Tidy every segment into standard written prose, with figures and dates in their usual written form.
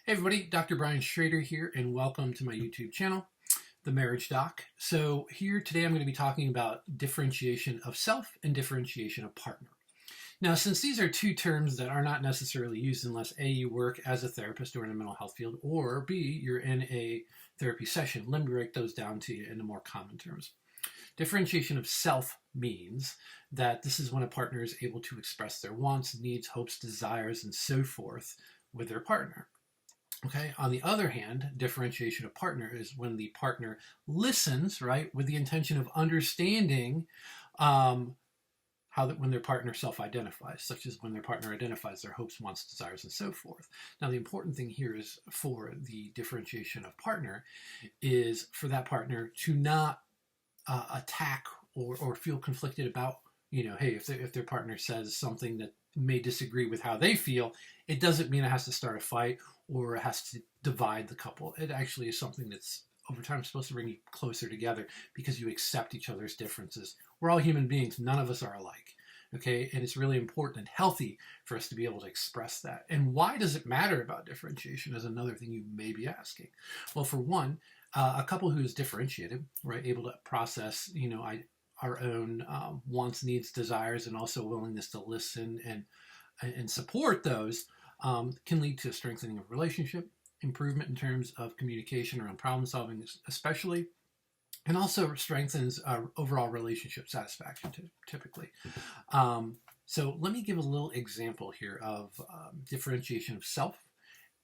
Hey everybody, Dr. Brian Schrader here, and welcome to my YouTube channel, The Marriage Doc. So here today I'm going to be talking about differentiation of self and differentiation of partner. Now, since these are two terms that are not necessarily used unless A, you work as a therapist or in a mental health field, or B, you're in a therapy session, let me break those down to you into more common terms. Differentiation of self means that this is when a partner is able to express their wants, needs, hopes, desires, and so forth with their partner. Okay. On the other hand, differentiation of partner is when the partner listens, right, with the intention of understanding when their partner self-identifies, such as when their partner identifies their hopes, wants, desires, and so forth. Now, the important thing here is for the differentiation of partner is for that partner to not attack or feel conflicted about, hey, if their partner says something that may disagree with how they feel, it doesn't mean it has to start a fight or it has to divide the couple. It actually is something that's over time supposed to bring you closer together because you accept each other's differences. We're all human beings. None of us are alike. Okay. And it's really important and healthy for us to be able to express that. And why does it matter about differentiation is another thing you may be asking. Well, for one, a couple who is differentiated, right, able to process, our own wants, needs, desires, and also willingness to listen and support those can lead to a strengthening of relationship, improvement in terms of communication around problem solving especially, and also strengthens our overall relationship satisfaction typically. So let me give a little example here of differentiation of self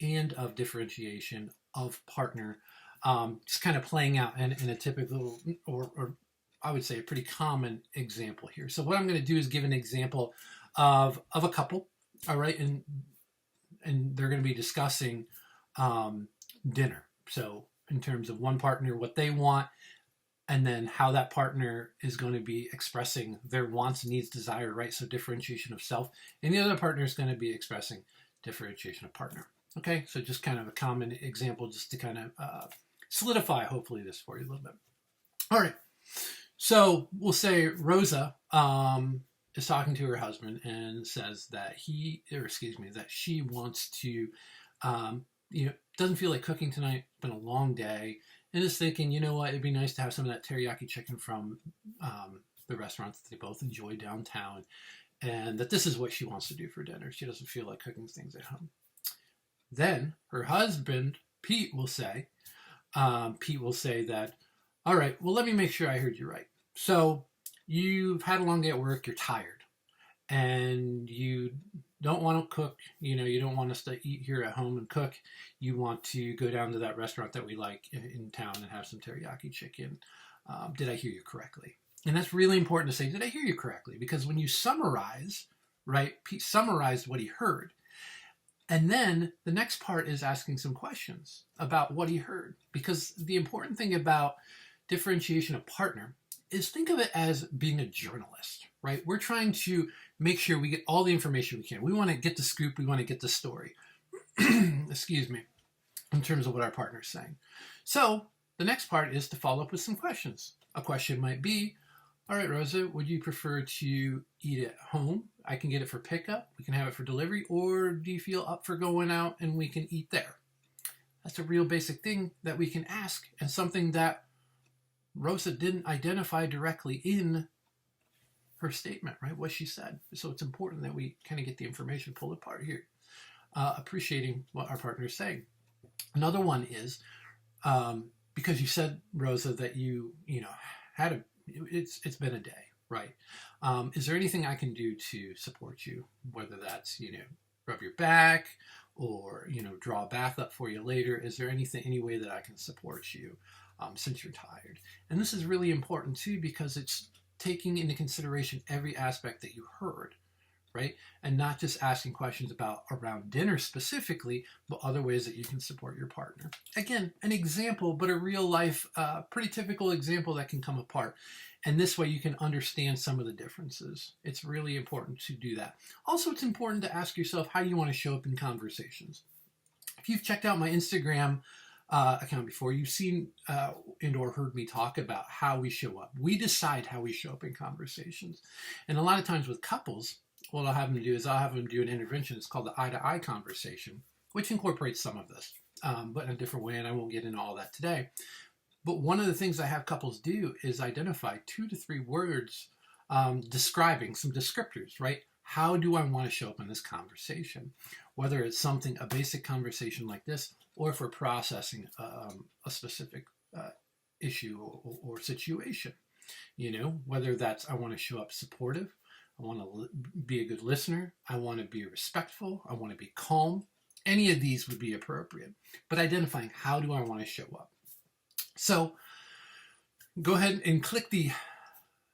and of differentiation of partner, just kind of playing out in a typical or I would say a pretty common example here. So what I'm going to do is give an example of a couple, all right, and they're going to be discussing dinner. So in terms of one partner, what they want, and then how that partner is going to be expressing their wants, needs, desire, right? So differentiation of self, and the other partner is going to be expressing differentiation of partner. Okay, so just kind of a common example just to kind of solidify, hopefully, this for you a little bit. All right. So we'll say Rosa is talking to her husband and says that that she wants to, doesn't feel like cooking tonight. It's been a long day, and is thinking, you know what, it'd be nice to have some of that teriyaki chicken from the restaurant that they both enjoy downtown, and that this is what she wants to do for dinner. She doesn't feel like cooking things at home. Then her husband, Pete will say that, all right, well, let me make sure I heard you right. So you've had a long day at work, you're tired, and you don't want to cook, you don't want us to eat here at home and cook. You want to go down to that restaurant that we like in town and have some teriyaki chicken. Did I hear you correctly? And that's really important to say, did I hear you correctly? Because when you summarize, right, Pete summarized what he heard. And then the next part is asking some questions about what he heard. Because the important thing about differentiation of partner is think of it as being a journalist, right? We're trying to make sure we get all the information we can. We want to get the scoop. We want to get the story, excuse me, in terms of what our partner is saying. So the next part is to follow up with some questions. A question might be, all right, Rosa, would you prefer to eat at home? I can get it for pickup. We can have it for delivery. Or do you feel up for going out and we can eat there? That's a real basic thing that we can ask, and something that Rosa didn't identify directly in her statement, right? What she said. So it's important that we kind of get the information pulled apart here, appreciating what our partner is saying. Another one is because you said, Rosa, that it's been a day, right? Is there anything I can do to support you? Whether that's, rub your back or, draw a bath up for you later. Is there any way that I can support you since you're tired? And this is really important too, because it's taking into consideration every aspect that you heard, right? And not just asking questions around dinner specifically, but other ways that you can support your partner. Again, an example, but a real life, pretty typical example that can come apart. And this way you can understand some of the differences. It's really important to do that. Also, it's important to ask yourself how you want to show up in conversations. If you've checked out my Instagram account before, you've seen and or heard me talk about how we show up. We decide how we show up in conversations. And a lot of times with couples, what I'll have them do is I'll have them do an intervention. It's called the eye-to-eye conversation. which incorporates some of this, but in a different way, and I won't get into all that today. But one of the things I have couples do is identify 2 to 3 words describing some descriptors, right? How do I want to show up in this conversation? Whether it's something, a basic conversation like this, or if we're processing a specific issue or situation. You know, whether that's I want to show up supportive, I want to be a good listener, I want to be respectful, I want to be calm. Any of these would be appropriate. But identifying how do I want to show up. So go ahead and click the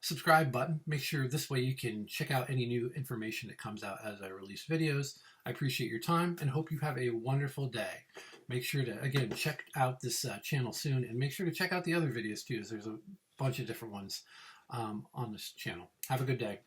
subscribe button. Make sure this way you can check out any new information that comes out as I release videos. I appreciate your time and hope you have a wonderful day. Make sure to, again, check out this channel soon, and make sure to check out the other videos too, as there's a bunch of different ones on this channel. Have a good day.